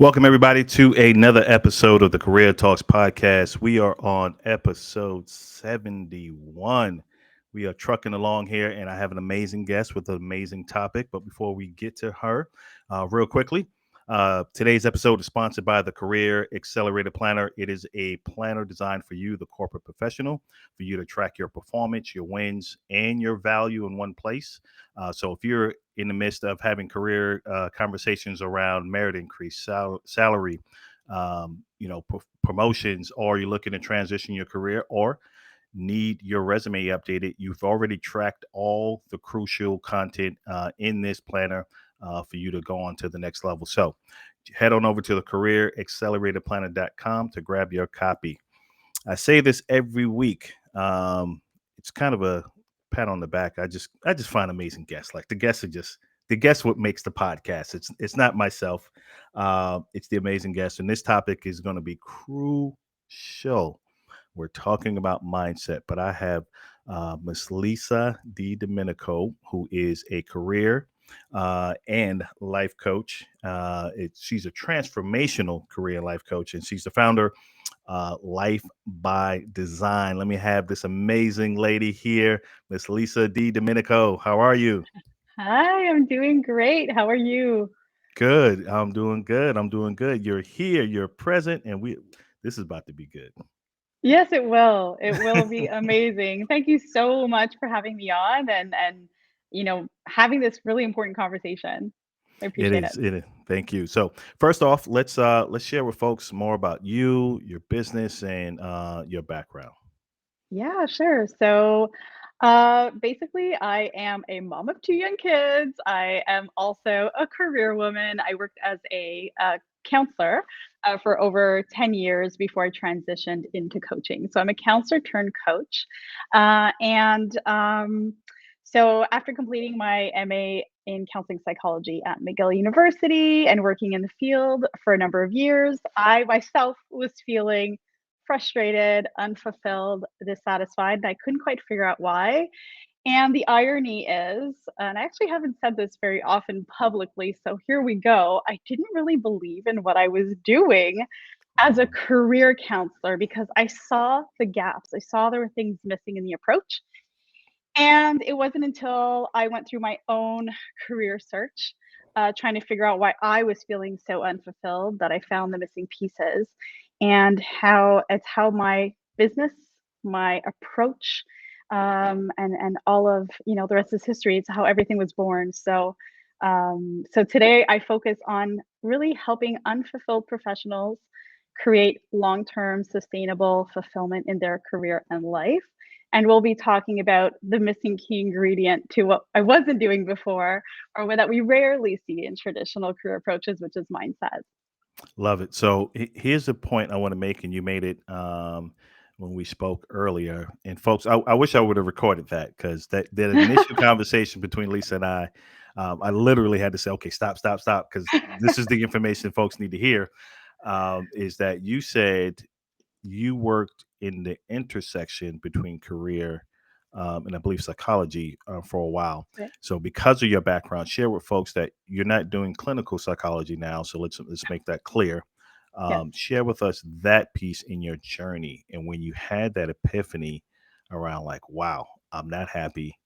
Welcome, everybody, to another episode of the Career Talks podcast. We are on episode 71. We are trucking along here, and I have an amazing guest with an amazing topic. But before we get to her, real quickly, today's episode is sponsored by the Career Accelerator Planner. It is a planner designed for you, the corporate professional, for you to track your performance, your wins, and your value in one place. So if you're in the midst of having career conversations around merit increase, salary, promotions, or you're looking to transition your career, or need your resume updated, you've already tracked all the crucial content in this planner for you to go on to the next level. So head on over to the careeracceleratorplanner.com to grab your copy. I say this every week. It's kind of a pat on the back. I just find amazing guests. Like the guests what makes the podcast. It's not myself. It's the amazing guests, and this topic is going to be crucial. We're talking about mindset, but I have Miss Lisa Domenico, who is a career and life coach. She's a transformational career and life coach, and she's the founder Life by Design. Let me have this amazing lady here, Miss Lisa Domenico. How are you? Hi, I'm doing great. How are you? Good. I'm doing good. I'm doing good. You're here. You're present, and we. This is about to be good. Yes, it will. It will be amazing. Thank you so much for having me on and having this really important conversation. I It appreciate it. is. It is. Thank you. So first off, let's share with folks more about you, your business, and your background. Yeah, sure. Basically, I am a mom of two young kids. I am also a career woman. I worked as a counselor for over 10 years before I transitioned into coaching. So I'm a counselor turned coach. And after completing my MA in counseling psychology at McGill University and working in the field for a number of years, I myself was feeling frustrated, unfulfilled, dissatisfied, and I couldn't quite figure out why. And the irony is, and I actually haven't said this very often publicly, so here we go. I didn't really believe in what I was doing as a Mhm. career counselor because I saw the gaps. I saw there were things missing in the approach. And it wasn't until I went through my own career search, trying to figure out why I was feeling so unfulfilled, that I found the missing pieces and how my business, my approach, and all of the rest is history. It's how everything was born. So today I focus on really helping unfulfilled professionals create long-term sustainable fulfillment in their career and life. And we'll be talking about the missing key ingredient to what I wasn't doing before, or what that we rarely see in traditional career approaches, which is mindset. Love it. So here's the point I want to make, and you made it when we spoke earlier. And folks, I wish I would have recorded that because that initial conversation between Lisa and I literally had to say, okay, stop, stop, stop, because this is the information folks need to hear. Is that you said you worked in the intersection between career and I believe psychology for a while. Right. So, because of your background, share with folks that you're not doing clinical psychology now. So let's make that clear. Yes. Share with us that piece in your journey and when you had that epiphany around like, wow, I'm not happy,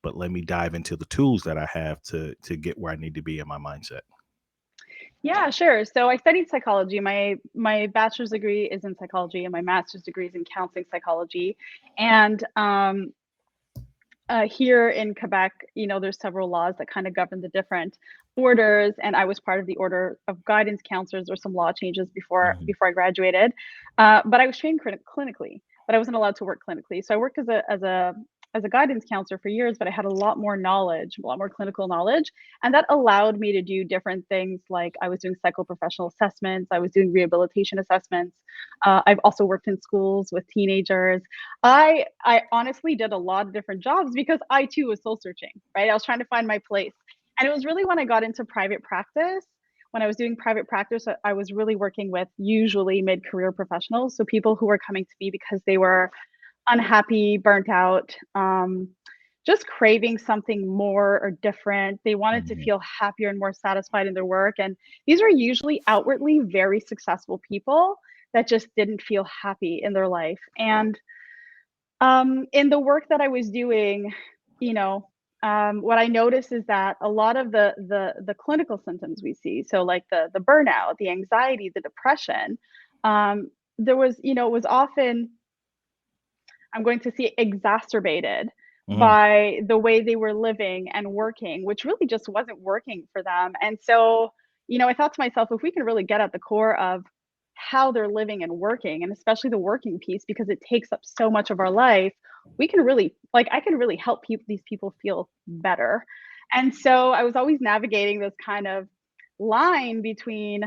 but let me dive into the tools that I have to get where I need to be in my mindset. Yeah, sure. So I studied psychology. My bachelor's degree is in psychology, and my master's degree is in counseling psychology. And here in Quebec, there's several laws that kind of govern the different orders, and I was part of the order of guidance counselors. There were some law changes Mhm. before I graduated, but I was trained clinically, but I wasn't allowed to work clinically. So I worked as a guidance counselor for years, but I had a lot more knowledge, a lot more clinical knowledge, and that allowed me to do different things. Like I was doing psychoprofessional assessments, I was doing rehabilitation assessments. I've also worked in schools with teenagers. I honestly did a lot of different jobs because I too was soul searching, right? I was trying to find my place. And it was really when I got into private practice, when I was doing private practice, I was really working with usually mid-career professionals, so people who were coming to me because they were unhappy, burnt out, just craving something more or different. They wanted to Mhm. feel happier and more satisfied in their work. And these are usually outwardly very successful people that just didn't feel happy in their life. And in the work that I was doing, you know, what I noticed is that a lot of the clinical symptoms we see, so like the burnout, the anxiety, the depression, there was, it was often, I'm going to see, exacerbated Mhm. by the way they were living and working, which really just wasn't working for them. And so, I thought to myself, if we can really get at the core of how they're living and working, and especially the working piece, because it takes up so much of our life, we can really, like, I can really help these people feel better. And so I was always navigating this kind of line between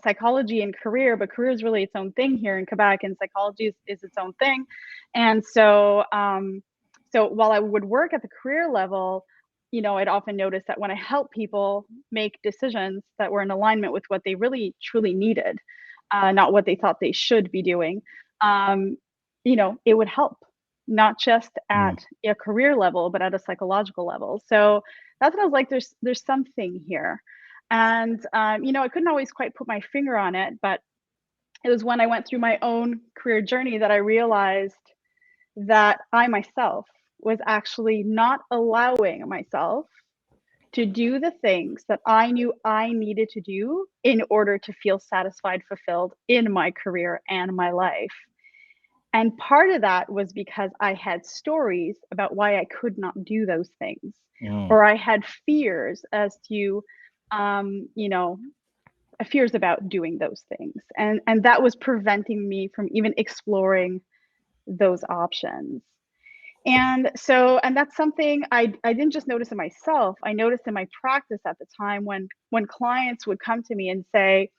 psychology and career, but career is really its own thing here in Quebec, and psychology is its own thing. And so, so while I would work at the career level, I'd often notice that when I help people make decisions that were in alignment with what they really truly needed, not what they thought they should be doing, um, it would help, not just Mm. at a career level, but at a psychological level. So that's when I was like, there's something here. And, I couldn't always quite put my finger on it, but it was when I went through my own career journey that I realized that I myself was actually not allowing myself to do the things that I knew I needed to do in order to feel satisfied, fulfilled in my career and my life. And part of that was because I had stories about why I could not do those things, Mm. or I had fears as to, um, you know, fears about doing those things. And that was preventing me from even exploring those options. And so, and that's something I didn't just notice in myself, I noticed in my practice at the time when clients would come to me and say,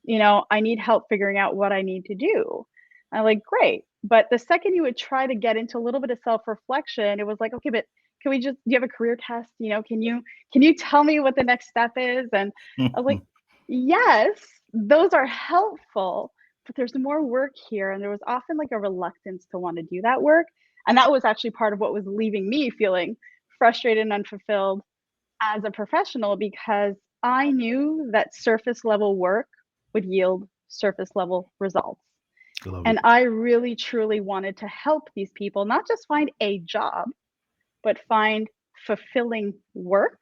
I need help figuring out what I need to do. I'm like, great. But the second you would try to get into a little bit of self-reflection, it was like, okay, but can we just, do you have a career test? Can you tell me what the next step is? And I was like, yes, those are helpful, but there's more work here. And there was often like a reluctance to want to do that work, and that was actually part of what was leaving me feeling frustrated and unfulfilled as a professional, because I knew that surface level work would yield surface level results. Love it. And I really truly wanted to help these people not just find a job, but find fulfilling work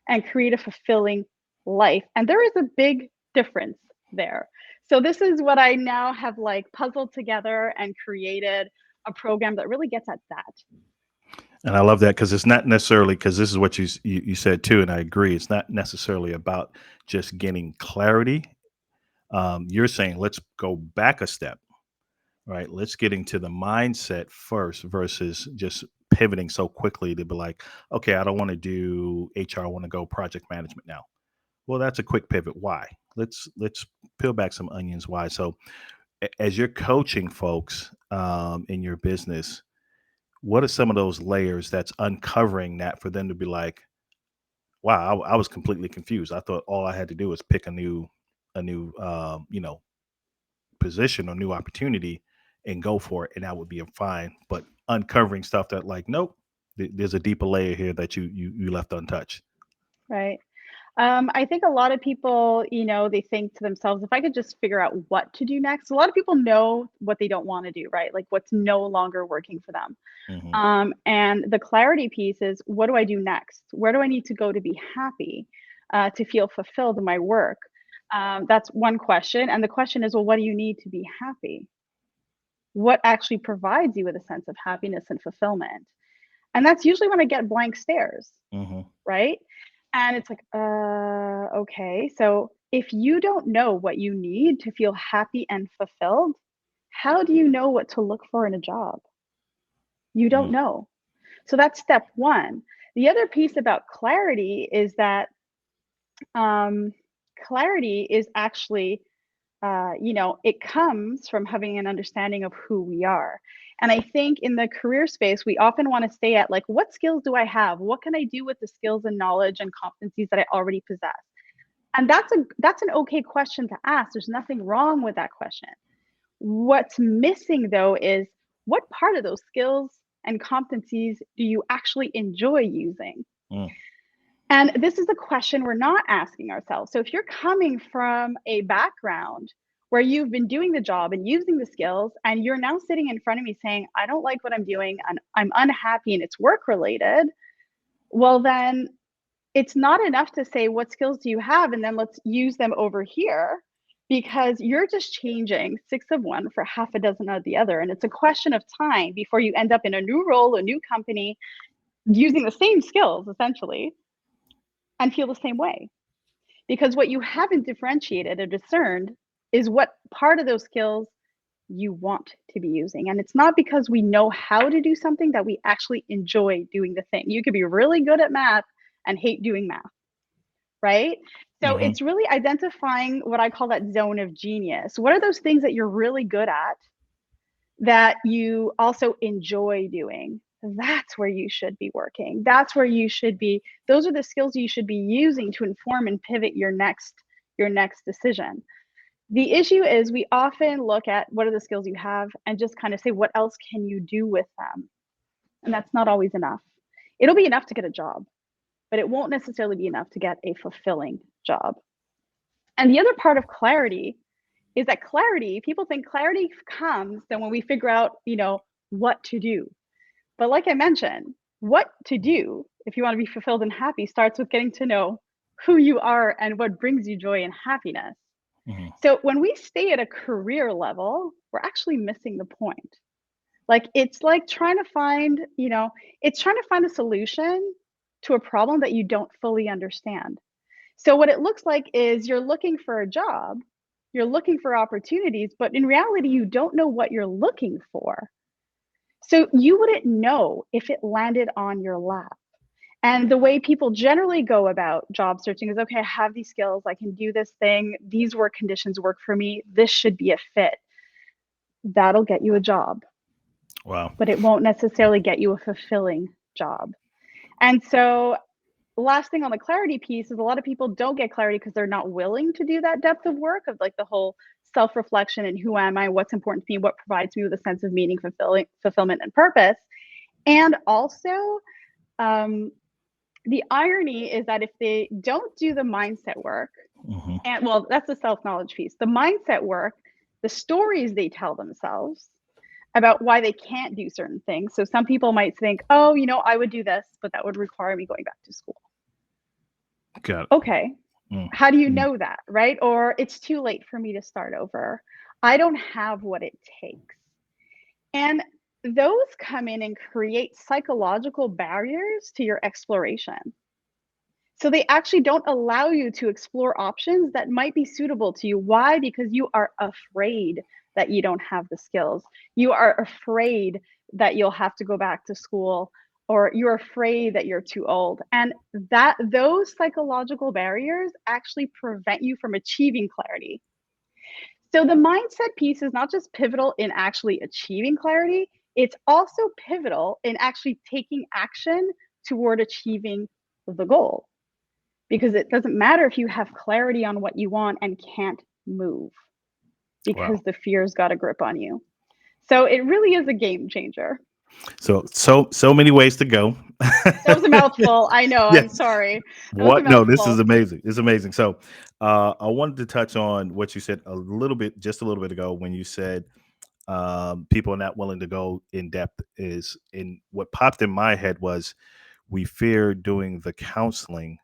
and create a fulfilling life. And there is a big difference there. So this is what I now have like puzzled together and created a program that really gets at that. And I love that because it's not necessarily, because this is what you said too, and I agree. It's not necessarily about just getting clarity. You're saying let's go back a step, right? Let's get into the mindset first versus just pivoting so quickly to be like, okay, I don't want to do HR. I want to go project management now. Well, that's a quick pivot. Why? Let's peel back some onions. Why? So, as you're coaching folks in your business, what are some of those layers that's uncovering that for them to be like, wow, I was completely confused. I thought all I had to do was pick a new position or new opportunity and go for it, and that would be fine. But uncovering stuff that, like, nope, there's a deeper layer here that you left untouched. Right. I think a lot of people, they think to themselves, if I could just figure out what to do next. A lot of people know what they don't want to do, right? Like what's no longer working for them. Hmm. And the clarity piece is, what do I do next? Where do I need to go to be happy, to feel fulfilled in my work? That's one question. And the question is, well, what do you need to be happy? What actually provides you with a sense of happiness and fulfillment? And that's usually when I get blank stares, Hmm. right? And it's like, okay. So if you don't know what you need to feel happy and fulfilled, how do you know what to look for in a job? You don't Mm. know. So that's step one. The other piece about clarity is that, um, clarity is actually, it comes from having an understanding of who we are. And I think in the career space, we often want to stay at like, what skills do I have? What can I do with the skills and knowledge and competencies that I already possess? And that's an okay question to ask. There's nothing wrong with that question. What's missing though is, what part of those skills and competencies do you actually enjoy using? Mm, And this is the question we're not asking ourselves. So if you're coming from a background where you've been doing the job and using the skills, and you're now sitting in front of me saying, I don't like what I'm doing and I'm unhappy and it's work related, well, then it's not enough to say, what skills do you have? And then let's use them over here, because you're just changing six of one for half a dozen of the other. And it's a question of time before you end up in a new role, a new company, using the same skills essentially, and feel the same way. Because what you haven't differentiated or discerned is what part of those skills you want to be using. And it's not because we know how to do something that we actually enjoy doing the thing. You could be really good at math and hate doing math, right? So hmm it's really identifying what I call that zone of genius. What are those things that you're really good at that you also enjoy doing? That's where you should be working. That's where you should be. Those are the skills you should be using to inform and pivot your next decision. The issue is we often look at what are the skills you have and just kind of say, what else can you do with them? And that's not always enough. It'll be enough to get a job, but it won't necessarily be enough to get a fulfilling job. And the other part of clarity is that clarity, people think clarity comes then when we figure out, what to do. But like I mentioned, what to do if you want to be fulfilled and happy starts with getting to know who you are and what brings you joy and happiness. hmm So when we stay at a career level, we're actually missing the point. Like it's like trying to find, it's trying to find a solution to a problem that you don't fully understand. So what it looks like is you're looking for a job, you're looking for opportunities, but in reality, you don't know what you're looking for. So you wouldn't know if it landed on your lap. And the way people generally go about job searching is, okay, I have these skills, I can do this thing, these work conditions work for me, this should be a fit. That'll get you a job, Wow. but it won't necessarily get you a fulfilling job. And so, last thing on the clarity piece is a lot of people don't get clarity because they're not willing to do that depth of work of like the whole self reflection and who am I, what's important to me, what provides me with a sense of meaning, fulfillment, and purpose. And also, um, the irony is that if they don't do the mindset work, hmm and well, that's the self knowledge piece, the mindset work, the stories they tell themselves about why they can't do certain things. So some people might think, oh, I would do this, but that would require me going back to school. Got it. Okay, Mm, how do you mm, know that, right? Or it's too late for me to start over. I don't have what it takes. And those come in and create psychological barriers to your exploration. So they actually don't allow you to explore options that might be suitable to you. Why? Because you are afraid that you don't have the skills. You are afraid that you'll have to go back to school, or you're afraid that you're too old. And that those psychological barriers actually prevent you from achieving clarity. So the mindset piece is not just pivotal in actually achieving clarity, it's also pivotal in actually taking action toward achieving the goal, because it doesn't matter if you have clarity on what you want and can't move wow. because the fear's got a grip on you. So it really is a game changer. So many ways to go. That was a mouthful. I know. I'm Yes. sorry. That was a What? No, this is mouthful. amazing. It's amazing. So, I wanted to touch on what you said just a little bit ago, when you said people are not willing to go in depth. Is in what popped in my head was we fear doing the counseling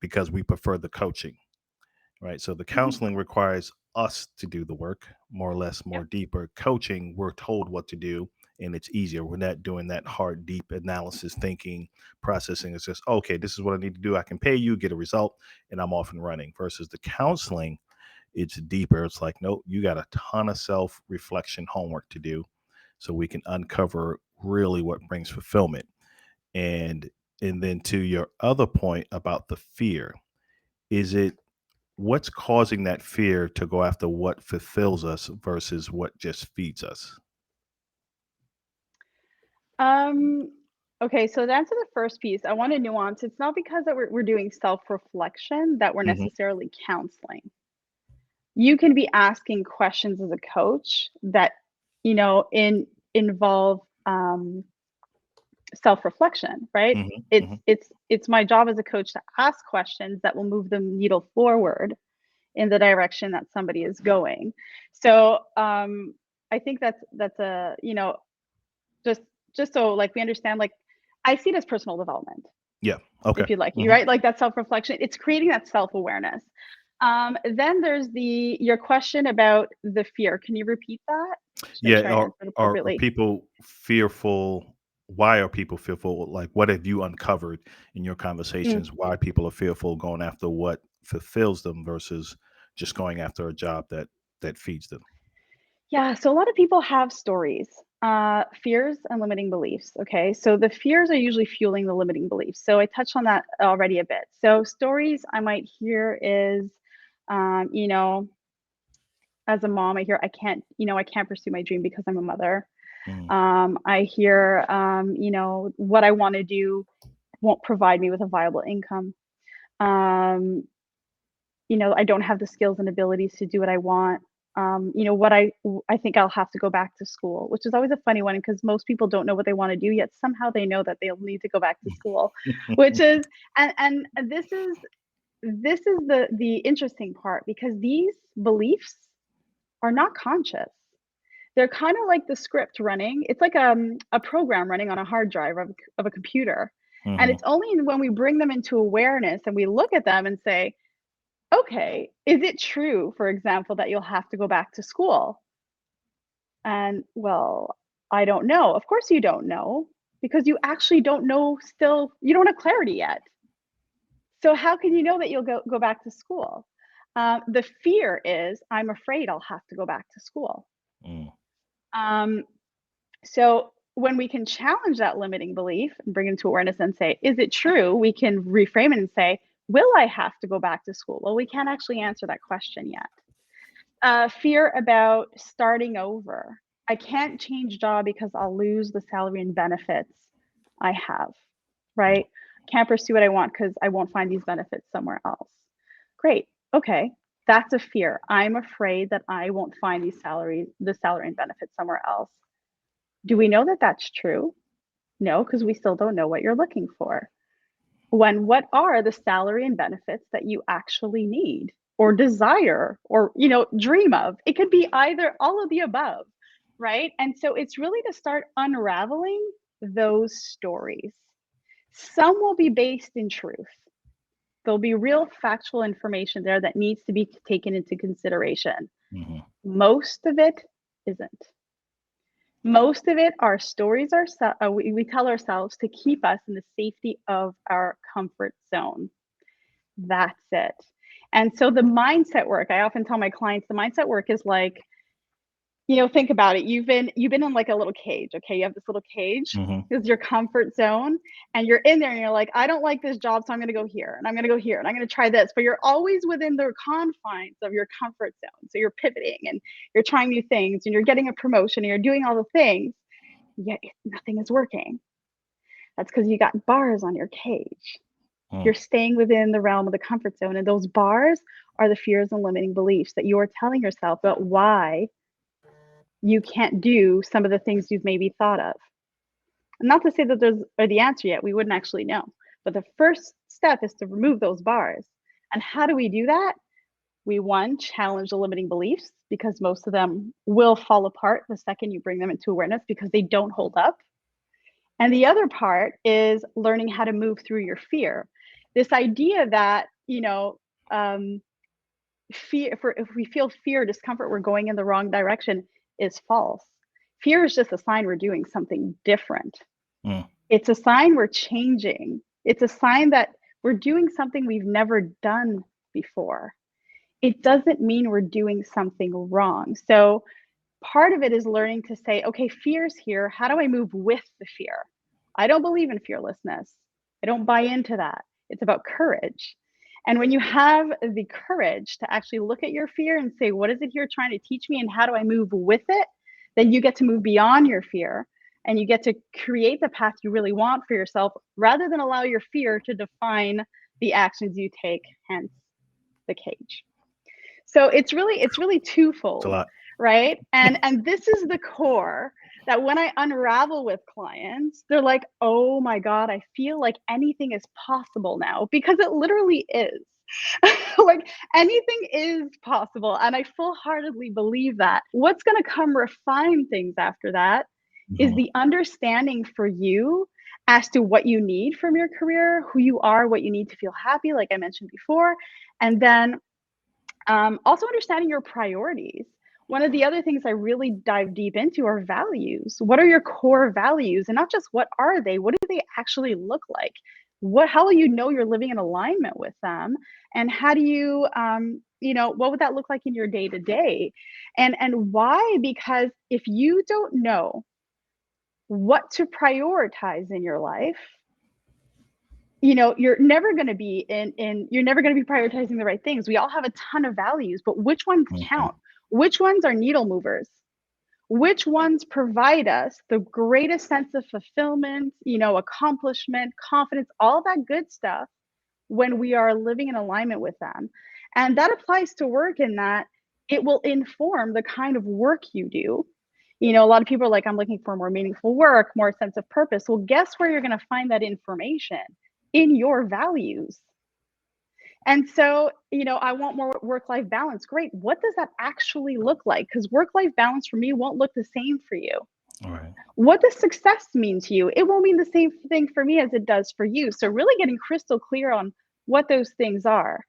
because we prefer the coaching, right? So the Mhm. counseling requires us to do the work, more or less, more Yep. deeper. Coaching, we're told what to do, and it's easier. We're not doing that hard, deep analysis, thinking, processing. It's just, okay, this is what I need to do. I can pay you, get a result, and I'm off and running. Versus the counseling, it's deeper. It's like, no, you got a ton of self reflection homework to do so we can uncover really what brings fulfillment. And then to your other point about the fear, is it what's causing that fear to go after what fulfills us versus what just feeds us? Um, okay, so to answer the first piece, I want to nuance. It's not because that we're doing self-reflection that we're hmm necessarily counseling. You can be asking questions as a coach that, involve self-reflection, right? Hmm. It's Hmm. it's it's my job as a coach to ask questions that will move the needle forward in the direction that somebody is going. So I think that's a, just so like we understand, like I see it as personal development, Yeah. Okay. if you like, Hmm. right? Like that self-reflection, it's creating that self-awareness. Then there's your question about the fear. Can you repeat that? Just make Yeah. sure I answered Are appropriately. people fearful? Why are people fearful? Like, what have you uncovered in your Mm. conversations? Why people are fearful going after what fulfills them versus just going after a job that feeds them? Yeah, so a lot of people have stories, fears and limiting beliefs. Okay, so the fears are usually fueling the limiting beliefs. So I touched on that already a bit. So stories I might hear is, um, you know, as a mom, I hear I can't pursue my dream because I'm a mother. Mm, I hear, what I want to do won't provide me with a viable income. I don't have the skills and abilities to do what I want. What I think I'll have to go back to school, which is always a funny one because most people don't know what they want to do yet somehow they know that they'll need to go back to school, which is and this is the interesting part because these beliefs are not conscious. They're kind of like the script running. It's like a program running on a hard drive of a computer. And mhm, it's only when we bring them into awareness and we look at them and say, okay, is it true, for example, that you'll have to go back to school? And well, I don't know. Of course, you don't know because you actually don't know still, you don't have clarity yet. So, how can you know that you'll go back to school? The fear is, I'm afraid I'll have to go back to school. mm, Um, so, when we can challenge that limiting belief and bring it to awareness and say, is it true? We can reframe it and say, will I have to go back to school? Well, we can't actually answer that question yet. Fear about starting over. I can't change job because I'll lose the salary and benefits I have, mm, right? Can't pursue what I want because I won't find these benefits somewhere else. Great. Okay. That's a fear. I'm afraid that I won't find the salary and benefits somewhere else. Do we know that that's true? No, because we still don't know what you're looking for. What are the salary and benefits that you actually need or desire or dream of? It could be either all of the above, right? And so it's really to start unraveling those stories. Some will be based in truth. There'll be real factual information there that needs to be taken into consideration. mhm, Most of it isn't. Most of it are stories we tell ourselves to keep us in the safety of our comfort zone. That's it. And so the mindset work, I often tell my clients, the mindset work is like, think about it. You've been in like a little cage, okay? You have this little cage. mhm. This is your comfort zone, and you're in there and you're like, I don't like this job, so I'm gonna go here, and I'm gonna go here, and I'm gonna try this. But you're always within the confines of your comfort zone. So you're pivoting and you're trying new things and you're getting a promotion and you're doing all the things, yet nothing is working. That's because you got bars on your cage. Mm. You're staying within the realm of the comfort zone, and those bars are the fears and limiting beliefs that you're telling yourself about why you can't do some of the things you've maybe thought of. And not to say that those are the answer yet, we wouldn't actually know. But the first step is to remove those bars. And how do we do that? We one, challenge the limiting beliefs because most of them will fall apart the second you bring them into awareness because they don't hold up. And the other part is learning how to move through your fear. This idea that, um, if we feel fear, discomfort, we're going in the wrong direction is false. Fear is just a sign we're doing something different. Mm. It's a sign we're changing. It's a sign that we're doing something we've never done before. It doesn't mean we're doing something wrong. So part of it is learning to say, okay, fear's here. How do I move with the fear? I don't believe in fearlessness. I don't buy into that. It's about courage. And when you have the courage to actually look at your fear and say, what is it here trying to teach me and how do I move with it? Then you get to move beyond your fear and you get to create the path you really want for yourself rather than allow your fear to define the actions you take, hence the cage. So it's really It's a twofold, lot. right? And this is the core. that when I unravel with clients, they're like, oh my God, I feel like anything is possible now, because it literally is. Like anything is possible. And I full heartedly believe that. What's going to come refine things after that is Mhm. the understanding for you as to what you need from your career, who you are, what you need to feel happy, like I mentioned before. And then also understanding your priorities. One of the other things I really dive deep into are values. What are your core values? And not just what are they, what do they actually look like? How will you know you're living in alignment with them? And how do you, what would that look like in your day to day? And why? Because if you don't know what to prioritize in your life, you're never going to be you're never going to be prioritizing the right things. We all have a ton of values, but which ones Mhm. count? Which ones are needle movers? Which ones provide us the greatest sense of fulfillment, accomplishment, confidence, all that good stuff when we are living in alignment with them? And that applies to work in that it will inform the kind of work you do. A lot of people are like, I'm looking for more meaningful work, more sense of purpose. Well, guess where you're going to find that information? In your values. And so, I want more work life balance. Great. What does that actually look like? Because work life balance for me won't look the same for you. All right. What does success mean to you? It won't mean the same thing for me as it does for you. So, really getting crystal clear on what those things are.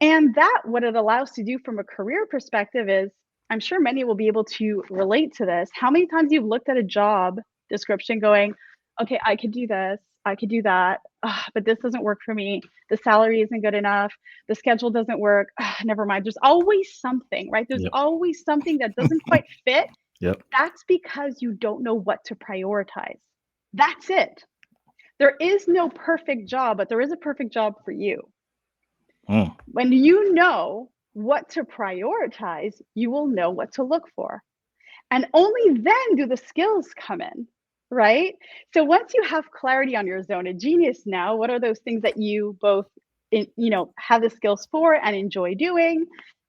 And what it allows to do from a career perspective is, I'm sure many will be able to relate to this. How many times you've looked at a job description going, okay, I could do this, I could do that, but this doesn't work for me. The salary isn't good enough. The schedule doesn't work. Never mind. There's always something, right? There's Yep. always something that doesn't quite fit. Yep. That's because you don't know what to prioritize. That's it. There is no perfect job, but there is a perfect job for you. Mm. When you know what to prioritize, you will know what to look for. And only then do the skills come in, right? So once you have clarity on your zone of genius now, what are those things that you both have the skills for and enjoy doing?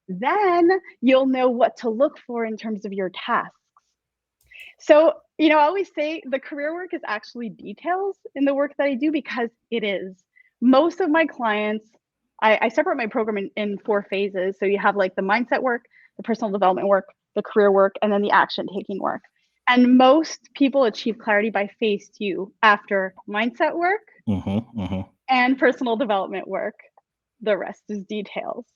Then you'll know what to look for in terms of your tasks. So, I always say the career work is actually details in the work that I do, because it is. Most of my clients, I separate my program in four phases. So you have like the mindset work, the personal development work, the career work, and then the action taking work. And most people achieve clarity by phase two after mindset work Mhm. Mhm. and personal development work. The rest is details.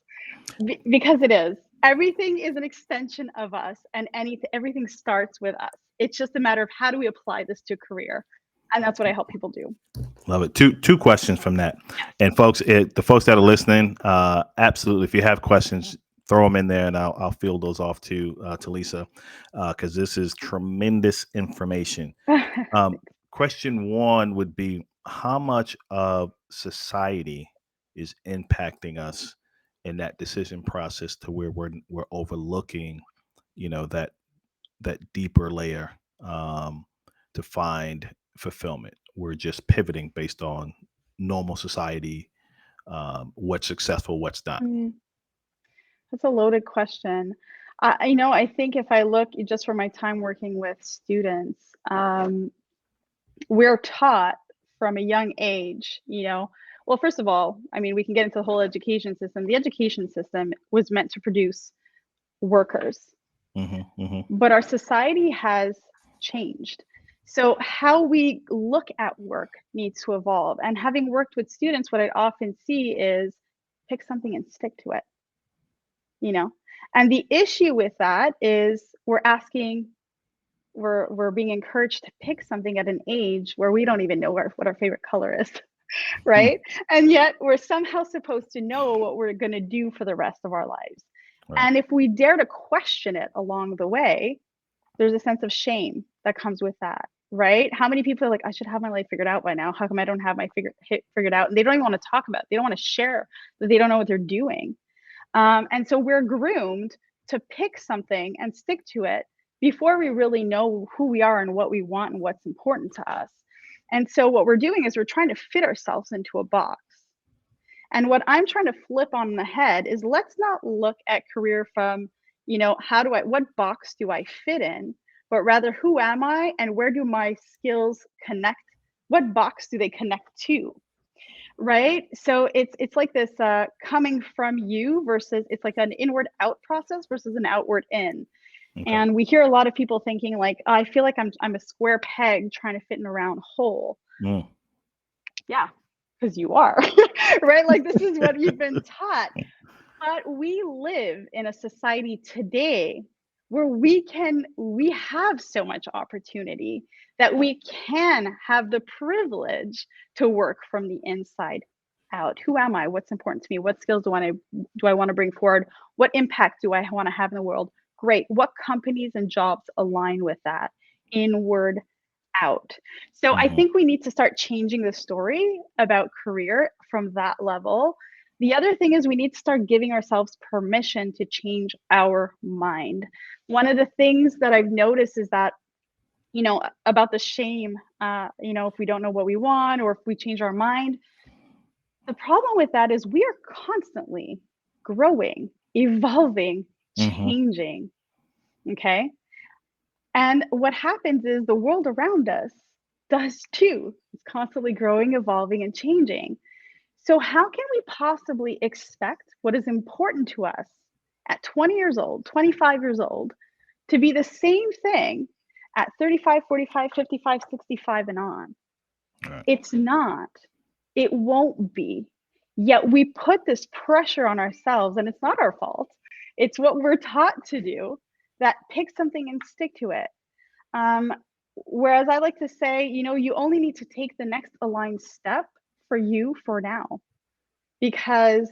Because it is. Everything is an extension of us, and everything starts with us. It's just a matter of how do we apply this to career, and that's what I help people do. Love it. Two questions from that, and folks, the folks that are listening, absolutely. If you have questions, throw them in there, and I'll field those off to Lisa, because this is tremendous information. Um, Question one would be: how much of society is impacting us in that decision process to where we're overlooking, that deeper layer, to find fulfillment? We're just pivoting based on normal society, what's successful, what's not. Mm, that's a loaded question. I think if I look just for my time working with students, we're taught from a young age, well, first of all, I mean, we can get into the whole education system. The education system was meant to produce workers, Hmm. Hmm. but our society has changed. So how we look at work needs to evolve. And having worked with students, what I often see is pick something and stick to it, you know? And the issue with that is we're being encouraged to pick something at an age where we don't even know what our favorite color is, Hmm. right? And yet we're somehow supposed to know what we're going to do for the rest of our lives. Right. And if we dare to question it along the way, there's a sense of shame that comes with that, right? How many people are like, I should have my life figured out by now. How come I don't have my figured out? And they don't even want to talk about it. They don't want to share that they don't know what they're doing. And so we're groomed to pick something and stick to it before we really know who we are and what we want and what's important to us. And so what we're doing is we're trying to fit ourselves into a box. And what I'm trying to flip on the head is, let's not look at career from, what box do I fit in, but rather who am I and where do my skills connect? What box do they connect to? Right? So it's like this coming from you versus it's like an inward out process versus an outward in. Okay. And we hear a lot of people thinking like, "Oh, I feel like I'm a square peg trying to fit in a round hole." Mm. Yeah, because you are, right? Like this is what you've been taught. But we live in a society today where we have so much opportunity that we can have the privilege to work from the inside out. Who am I? What's important to me? What skills do I want to bring forward? What impact do I want to have in the world? Great. What companies and jobs align with that? Inward out. So I Hmm. think we need to start changing the story about career from that level. The other thing is we need to start giving ourselves permission to change our mind. One of the things that I've noticed is that, about the shame, if we don't know what we want or if we change our mind, the problem with that is we are constantly growing, evolving, Hmm. changing. Okay. And what happens is the world around us does too. It's constantly growing, evolving, and changing. So, how can we possibly expect what is important to us at 20 years old, 25 years old, to be the same thing at 35, 45, 55, 65, and on? All right. It's not. It won't be. Yet we put this pressure on ourselves, and it's not our fault. It's what we're taught to do that pick something and stick to it. Um, Whereas I like to say, you only need to take the next aligned step for you for now because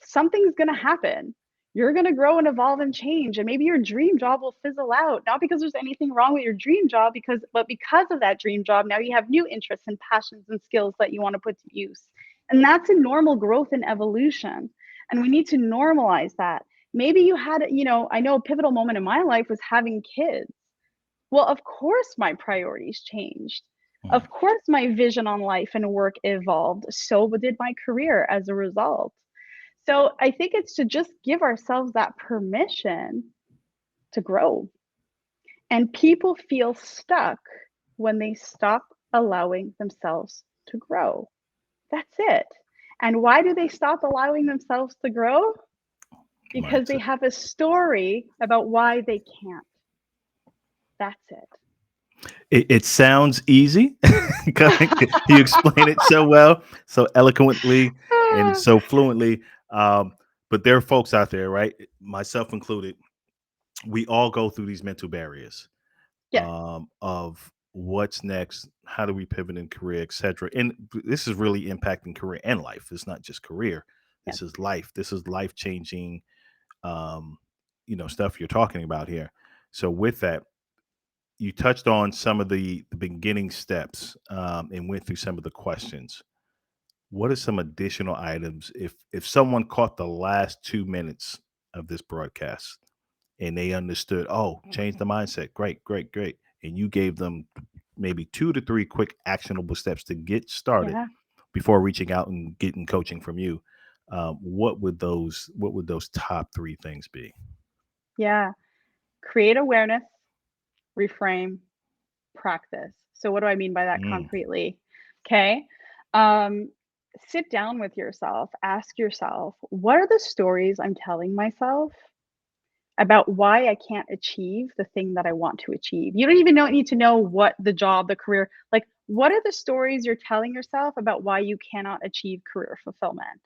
something's going to happen. You're going to grow and evolve and change. And maybe your dream job will fizzle out, not because there's anything wrong with your dream job, but because of that dream job, now you have new interests and passions and skills that you want to put to use. And that's a normal growth and evolution. And we need to normalize that. Maybe you had, I know a pivotal moment in my life was having kids. Well, of course, my priorities changed. Mm. Of course, my vision on life and work evolved. So did my career as a result. So I think it's to just give ourselves that permission to grow. And people feel stuck when they stop allowing themselves to grow. That's it. And why do they stop allowing themselves to grow? Because they Mindset. have a story about why they can't. That's it. It sounds easy. You explain it so well, so eloquently, and Ah, so fluently. Um, but there are folks out there, right? Myself included. We all go through these mental barriers yes, of what's next, how do we pivot in career, etc. And this is really impacting career and life. It's not just career. yes, This is life. This is life changing, um, stuff you're talking about here. So with that, you touched on some of the beginning steps and went through some of the questions. What are some additional items if someone caught the last 2 minutes of this broadcast and they understood, oh, change the mindset, great, great, great, and you gave them maybe 2 to 3 quick actionable steps to get started yeah, before reaching out and getting coaching from you, what would those top 3 things be? yeah. Create awareness, reframe, practice. So what do I mean by that Mm, concretely? Okay. Um, Sit down with yourself, ask yourself, what are the stories I'm telling myself about why I can't achieve the thing that I want to achieve? You don't even need to know what the job, the career, like what are the stories you're telling yourself about why you cannot achieve career fulfillment?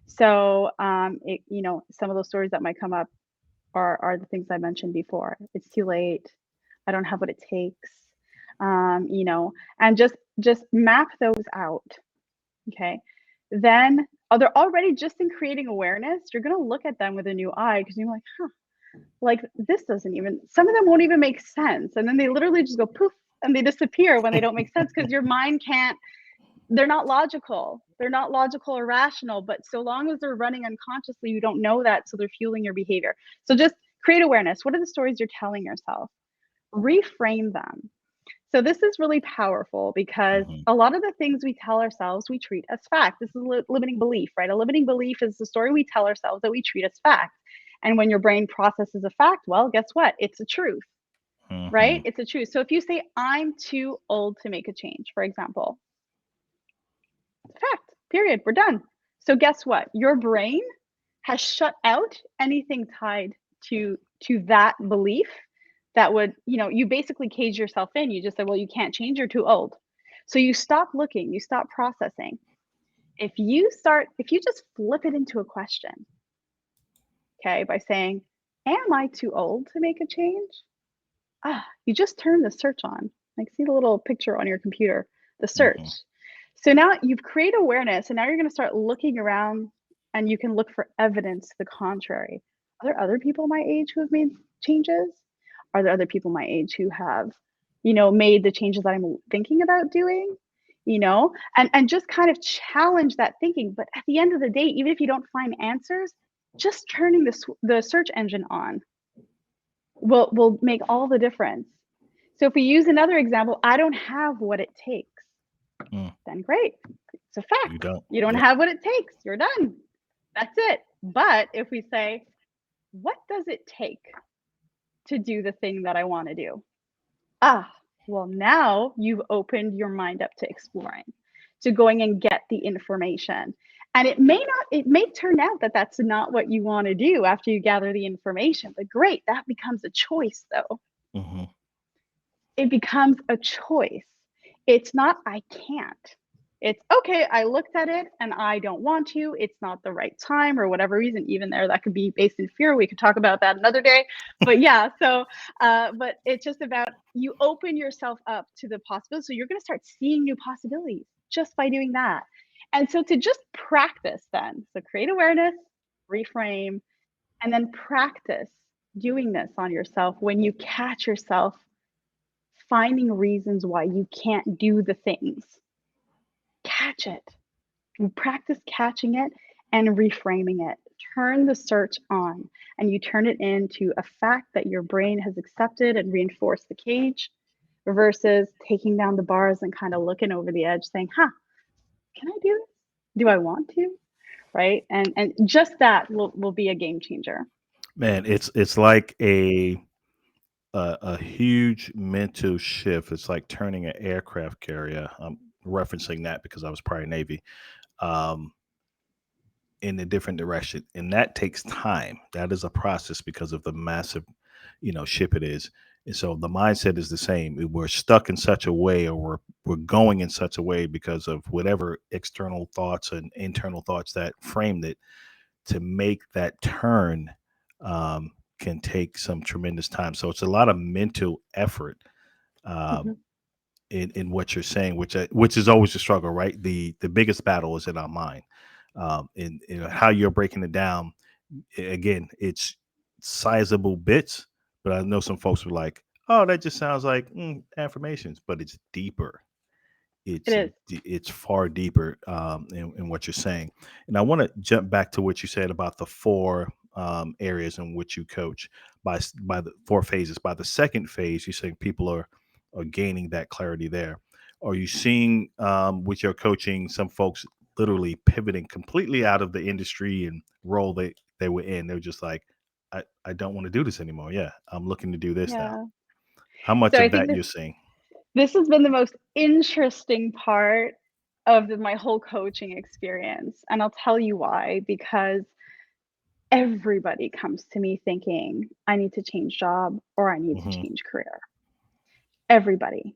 So, some of those stories that might come up are the things I mentioned before. It's too late. I don't have what it takes. And just map those out. Okay. Then they're already just in creating awareness, you're gonna look at them with a new eye because you're like, huh, like this doesn't even some of them won't even make sense. And then they literally just go poof and they disappear when they don't make sense because your mind can't they're not logical. They're not logical or rational, but so long as they're running unconsciously, you don't know that. So they're fueling your behavior. So just create awareness. What are the stories you're telling yourself? Reframe them. So this is really powerful because mhm. a lot of the things we tell ourselves, we treat as fact. This is a limiting belief, right? A limiting belief is the story we tell ourselves that we treat as fact. And when your brain processes a fact, well, guess what? It's a truth. right? Hmm. It's a truth. So if you say, I'm too old to make a change, for example, fact, period, we're done. So guess what? Your brain has shut out anything tied to that belief that would, you basically cage yourself in. You just said, well, you can't change, you're too old. So you stop looking, you stop processing. If you just flip it into a question, okay, by saying, am I too old to make a change? You just turn the search on. Like, see the little picture on your computer, the search. Hmm. So now you've created awareness, and now you're going to start looking around and you can look for evidence to the contrary. Are there other people my age who have made changes? Are there other people my age who have, made the changes that I'm thinking about doing? And just kind of challenge that thinking. But at the end of the day, even if you don't find answers, just turning the search engine on will make all the difference. So if we use another example, I don't have what it takes, Mm. then great. It's a You fact. don't. You don't Yep. have what it takes. You're done. That's it. But if we say, what does it take to do the thing that I want to do? Ah, well, now you've opened your mind up to exploring, to going and get the information. And it may turn out that that's not what you want to do after you gather the information, but great, that becomes a choice though. Hmm. It becomes a choice. It's not, I can't. It's okay, I looked at it and I don't want to. It's not the right time or whatever reason, even there, that could be based in fear. We could talk about that another day. But yeah, but it's just about you open yourself up to the possibilities. So you're going to start seeing new possibilities just by doing that. And so to just practice then, so create awareness, reframe, and then practice doing this on yourself when you catch yourself finding reasons why you can't do the things. Catch it. You practice catching it and reframing it. Turn the search on and you turn it into a fact that your brain has accepted and reinforced the cage versus taking down the bars and kind of looking over the edge saying, can I do this? Do I want to? Right. And just that will be a game changer. Man, it's like a huge mental shift. It's like turning an aircraft carrier. I'm referencing that because I was prior Navy. Um, in a different direction, and that takes time. That is a process because of the massive, ship it is. And so the mindset is the same. We're stuck in such a way, or we're going in such a way because of whatever external thoughts and internal thoughts that framed it. To make that turn can take some tremendous time. So it's a lot of mental effort um, Mhm. in what you're saying, which is always a struggle, right? The biggest battle is in our mind, and how you're breaking it down. Again, it's sizable bits, but I know some folks were like, "Oh, that just sounds like affirmations," but it's deeper. It It's is. it's far deeper in what you're saying. And I want to jump back to what you said about the four areas in which you coach by the four phases. By the second phase, you're saying people are gaining that clarity there. Are you seeing with your coaching some folks literally pivoting completely out of the industry and role they were in? They're just like, I don't want to do this anymore. Yeah, I'm looking to do this now. Yeah. How much So I of think that this you're seeing? this has been the most interesting part of my whole coaching experience. And I'll tell you why, because everybody comes to me thinking, I need to change job or I need to Hmm. change career. Everybody.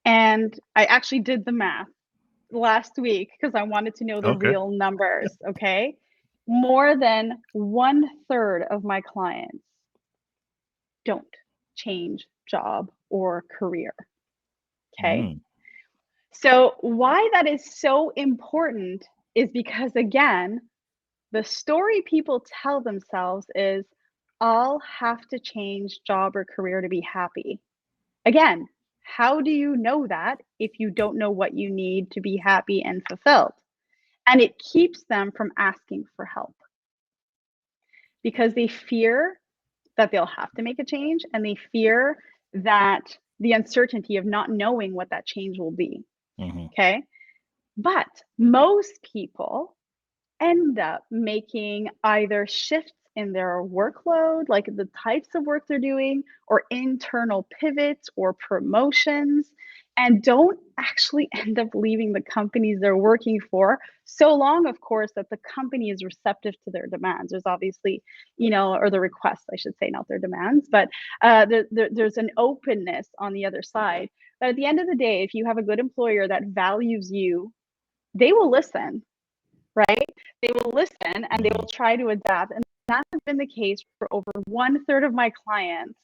And I actually did the math last week because I wanted to know the Okay. real numbers. Okay. More than 1/3 of my clients don't change job or career. Okay. Mm. So, why that is so important is because, again, the story people tell themselves is, I'll have to change job or career to be happy. Again, how do you know that if you don't know what you need to be happy and fulfilled? And it keeps them from asking for help because they fear that they'll have to make a change and they fear that the uncertainty of not knowing what that change will be. Mhm. Okay. But most people end up making either shifts in their workload, like the types of work they're doing, or internal pivots or promotions, and don't actually end up leaving the companies they're working for, so long, of course, that the company is receptive to their demands. There's obviously, or the requests, I should say, not their demands, but there's an openness on the other side. But at the end of the day, if you have a good employer that values you, they will listen, right? They will listen and they will try to adapt. And that has been the case for over 1/3 of my clients.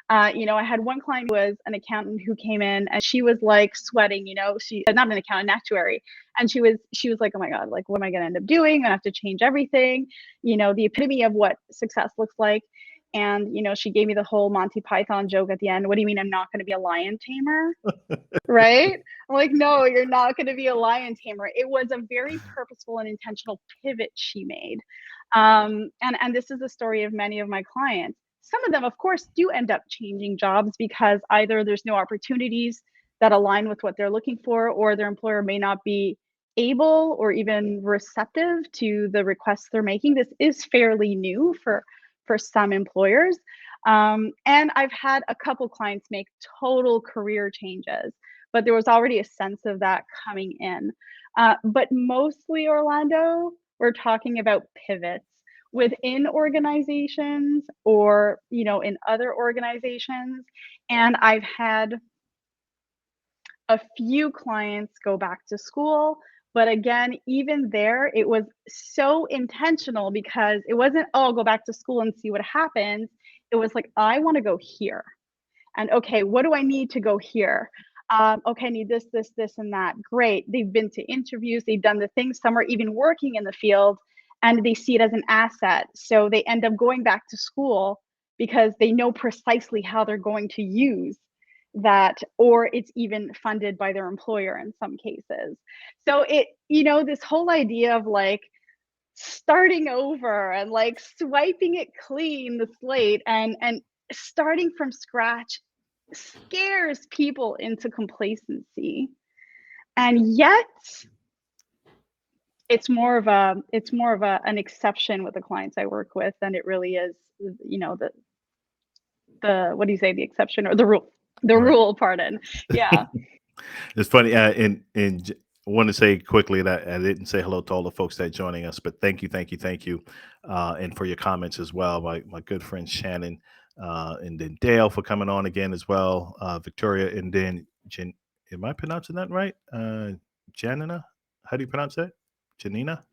I had one client who was an accountant who came in and she was like sweating, she not an accountant, an actuary. And she was like, oh my God, like, what am I going to end up doing? I have to change everything, the epitome of what success looks like. And, she gave me the whole Monty Python joke at the end. What do you mean I'm not going to be a lion tamer? Right? I'm like, no, you're not going to be a lion tamer. It was a very purposeful and intentional pivot she made. And this is the story of many of my clients. Some of them, of course, do end up changing jobs because either there's no opportunities that align with what they're looking for, or their employer may not be able or even receptive to the requests they're making. This is fairly new for some employers. And I've had a couple clients make total career changes, but there was already a sense of that coming in. But mostly, Orlando, we're talking about pivots within organizations or, in other organizations. And I've had a few clients go back to school. But again, even there, it was so intentional because it wasn't, oh, go back to school and see what happens. It was like, I want to go here. And okay, what do I need to go here? Okay, I need this, this, this, and that. Great. They've been to interviews, they've done the things, some are even working in the field, and they see it as an asset. So they end up going back to school because they know precisely how they're going to use that, or it's even funded by their employer in some cases. So this whole idea of like starting over and like swiping it clean, the slate, and starting from scratch scares people into complacency. And yet it's more of an exception with the clients I work with than it really is, the what do you say, the exception or the rule? The Right. rule, pardon. Yeah. It's funny. I want to say quickly that I didn't say hello to all the folks that are joining us, but thank you, thank you, thank you, and for your comments as well. My good friend Shannon, and then Dale for coming on again as well. Victoria, and then Am I pronouncing that right? Janina, how do you pronounce that? Janina.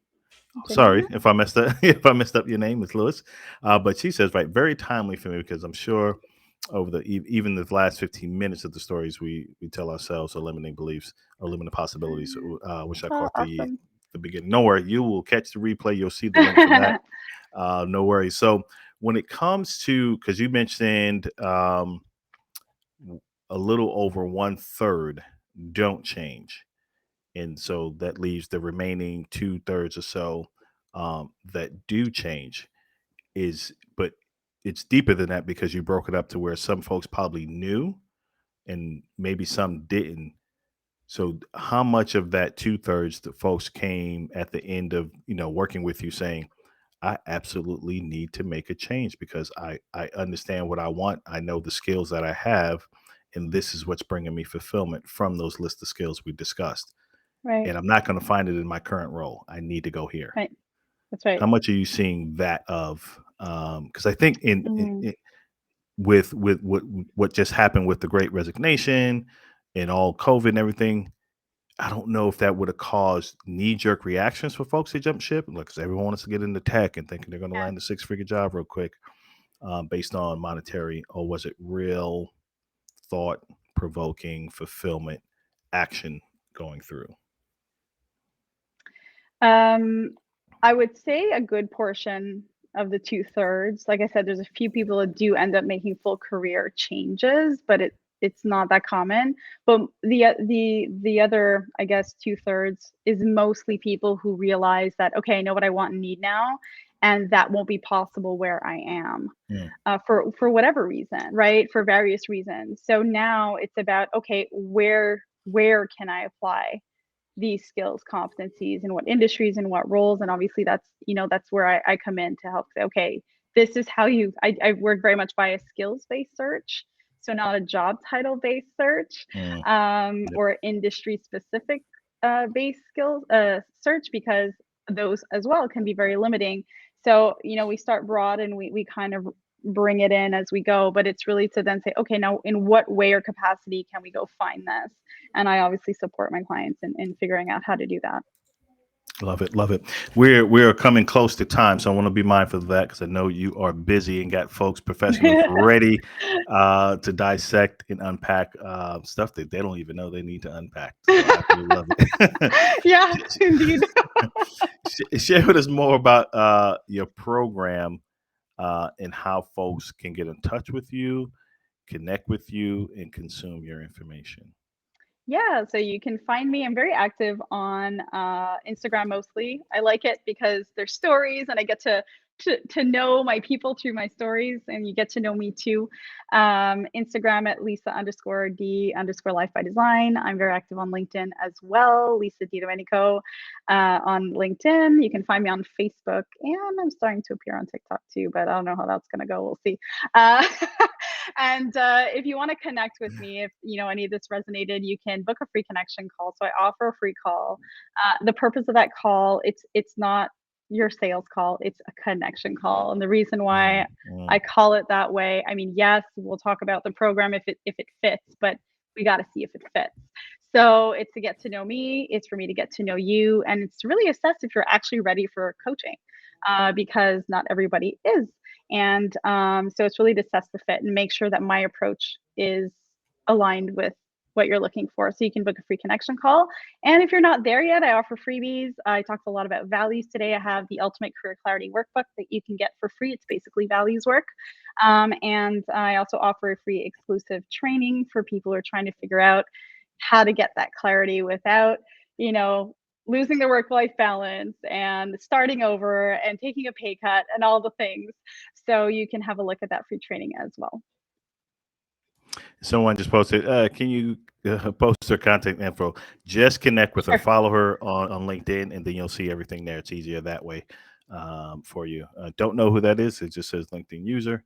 Sorry Janina? if I messed up. If I messed up your name, it's Lewis. But she says right, very timely for me because I'm sure over even the last 15 minutes of the stories we tell ourselves are limiting beliefs or limiting possibilities. Wish I Oh, caught awesome. the beginning. No worry, you will catch the replay. You'll see the link for that. No worries. So when it comes to, because you mentioned a little over 1/3 don't change, and so that leaves the remaining 2/3 or so that do change. But it's deeper than that because you broke it up to where some folks probably knew and maybe some didn't. So how much of that 2/3 the folks came at the end of working with you saying, I absolutely need to make a change because I understand what I want. I know the skills that I have, and this is what's bringing me fulfillment from those list of skills we discussed. Right. And I'm not going to find it in my current role. I need to go here. Right. That's right. How much are you seeing that of? Because I think Mm. with what just happened with the Great Resignation and all COVID and everything, I don't know if that would have caused knee jerk reactions for folks to jump ship. Because everyone wants to get into tech and thinking they're going to Yeah. land a 6-figure job real quick, based on monetary, or was it real thought provoking fulfillment action going through? I would say a good portion of the 2/3. Like I said, there's a few people that do end up making full career changes, but it's not that common. But the other, I guess, 2/3 is mostly people who realize that, okay, I know what I want and need now, and that won't be possible where I am, Mm, for whatever reason, right? For various reasons. So now it's about, okay, where can I apply these skills, competencies, and what industries and what roles? And obviously that's where I come in to help say, okay, this is how I work very much by a skills based search. So, not a job title based search, Mm, yep. or industry specific based skills search, because those as well can be very limiting. So, we start broad and we kind of bring it in as we go, but it's really to then say, okay, now in what way or capacity can we go find this? And I obviously support my clients in figuring out how to do that. Love it, love it. We're coming close to time, so I want to be mindful of that because I know you are busy and got folks, professionals, ready to dissect and unpack stuff that they don't even know they need to unpack. So I absolutely love it. Yeah, indeed. Share with us more about your program and how folks can get in touch with you, connect with you, and consume your information. Yeah, so you can find me. I'm very active on Instagram mostly. I like it because there's stories, and I get to know my people through my stories, and you get to know me too. Instagram at Lisa_D_Life by Design. I'm very active on LinkedIn as well. Lisa Di Domenico on LinkedIn. You can find me on Facebook, and I'm starting to appear on TikTok too, but I don't know how that's gonna go. We'll see. Uh, and if you want to connect with me, if any of this resonated, you can book a free connection call. So I offer a free call. The purpose of that call, it's not your sales call, it's a connection call. And the reason Mm, why mm. I call it that way, I mean, yes, we'll talk about the program if it fits, but we got to see if it fits. So it's to get to know me, it's for me to get to know you, and it's really assess if you're actually ready for coaching, because not everybody is. And so it's really to assess the fit and make sure that my approach is aligned with what you're looking for. So you can book a free connection call. And if you're not there yet, I offer freebies. I talked a lot about values today. I have the Ultimate Career Clarity Workbook that you can get for free. It's basically values work. And I also offer a free exclusive training for people who are trying to figure out how to get that clarity without, you know, losing their work life balance and starting over and taking a pay cut and all the things. So you can have a look at that free training as well. Someone just posted, can you post her contact info? Just connect with her, Sure. follow her on LinkedIn, and then you'll see everything there. It's easier that way for you. Don't know who that is. It just says LinkedIn user.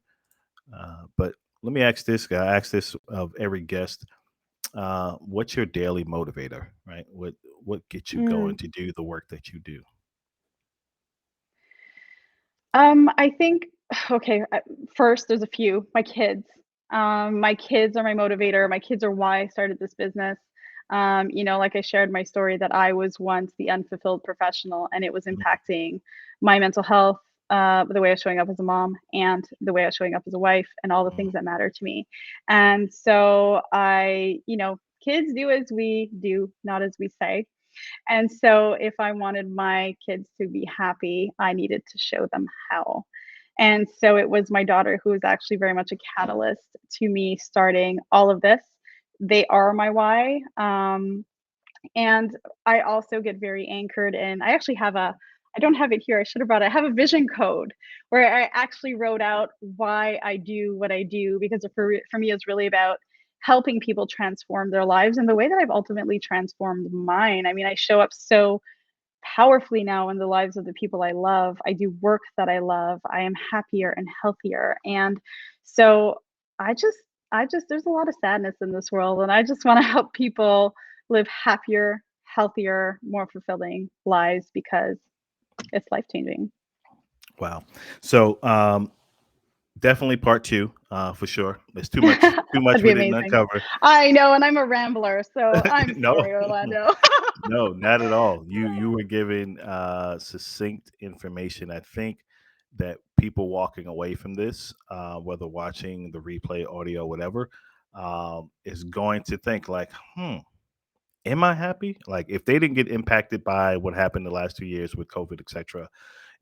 But let me ask this guy, I ask this of every guest. What's your daily motivator, right? What gets you going Mm. to do the work that you do? I think okay, first there's a few. My kids. My kids are my motivator. My kids are why I started this business. Like I shared my story that I was once the unfulfilled professional, and it was Mm, impacting my mental health, the way I was showing up as a mom, and the way I was showing up as a wife, and all the mm, things that matter to me. And so kids do as we do, not as we say. And so if I wanted my kids to be happy, I needed to show them how. And so it was my daughter who was actually very much a catalyst to me starting all of this. They are my why. And I also get very anchored in, I actually have I don't have it here. I should have brought it. I have a vision code where I actually wrote out why I do what I do, because for me, it's really about helping people transform their lives in the way that I've ultimately transformed mine. I mean, I show up so powerfully now in the lives of the people I love. I do work that I love. I am happier and healthier. And so I just, there's a lot of sadness in this world. And I just want to help people live happier, healthier, more fulfilling lives because it's life changing. wow. So definitely part two, for sure. There's too much That'd be we didn't amazing. uncover. I know. And I'm a rambler. So I'm No, sorry, Orlando. no, not at all. You were giving succinct information. I think that people walking away from this, whether watching the replay, audio, whatever, is going to think like, am I happy? Like if they didn't get impacted by what happened the last 2 years with COVID, etc.,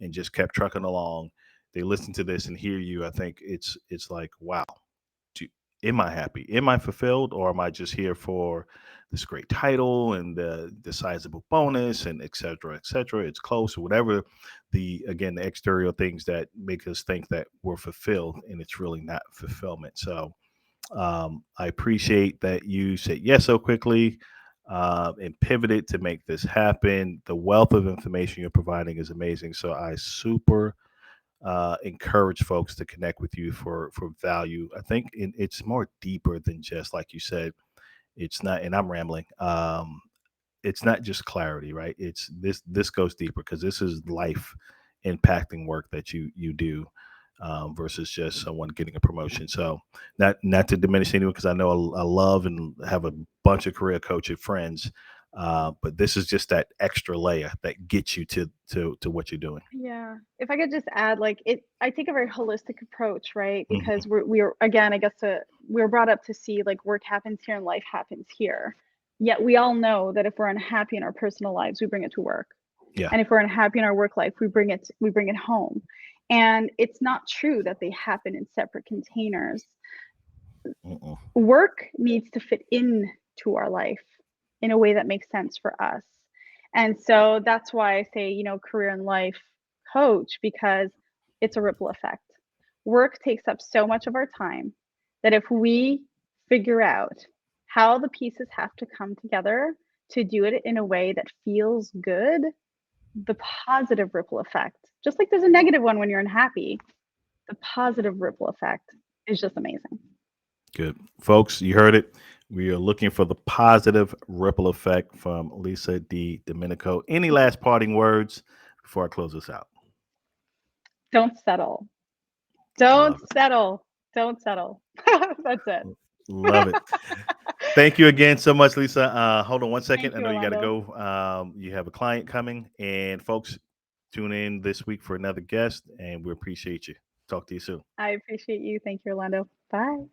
and just kept trucking along, they listen to this and hear you. I think it's like, wow, do, am I happy? Am I fulfilled, or am I just here for this great title and the sizable bonus and et cetera, et cetera? It's close or whatever. The exterior things that make us think that we're fulfilled, and it's really not fulfillment. So I appreciate that you said yes so quickly and pivoted to make this happen. The wealth of information you're providing is amazing. So I super encourage folks to connect with you for value. I think it's more deeper than just like you said. It's not, and I'm rambling. It's not just clarity, right? It's this goes deeper because this is life impacting work that you do, versus just someone getting a promotion. So not to diminish anyone, because I know I love and have a bunch of career coaching friends, but this is just that extra layer that gets you to what you're doing. Yeah. If I could just add, like I take a very holistic approach, right? Hmm. Because we're again, I guess we're brought up to see like work happens here and life happens here. Yet we all know that if we're unhappy in our personal lives, we bring it to work. Yeah. And if we're unhappy in our work life, we bring it home. And it's not true that they happen in separate containers. Mm-mm. Work needs to fit in to our life in a way that makes sense for us. And so that's why I say, career and life coach, because it's a ripple effect. Work takes up so much of our time that if we figure out how the pieces have to come together to do it in a way that feels good, the positive ripple effect, just like there's a negative one when you're unhappy, the positive ripple effect is just amazing. Good. Folks, you heard it. We are looking for the positive ripple effect from Lisa D. Domenico. Any last parting words before I close this out? Don't settle. Don't Love it. settle. Don't settle. That's it. Love it. Thank you again so much, Lisa. Hold on one second. Thank I you, know you got to Orlando. go. You have a client coming. And folks, tune in this week for another guest. And we appreciate you. Talk to you soon. I appreciate you. Thank you, Orlando. Bye.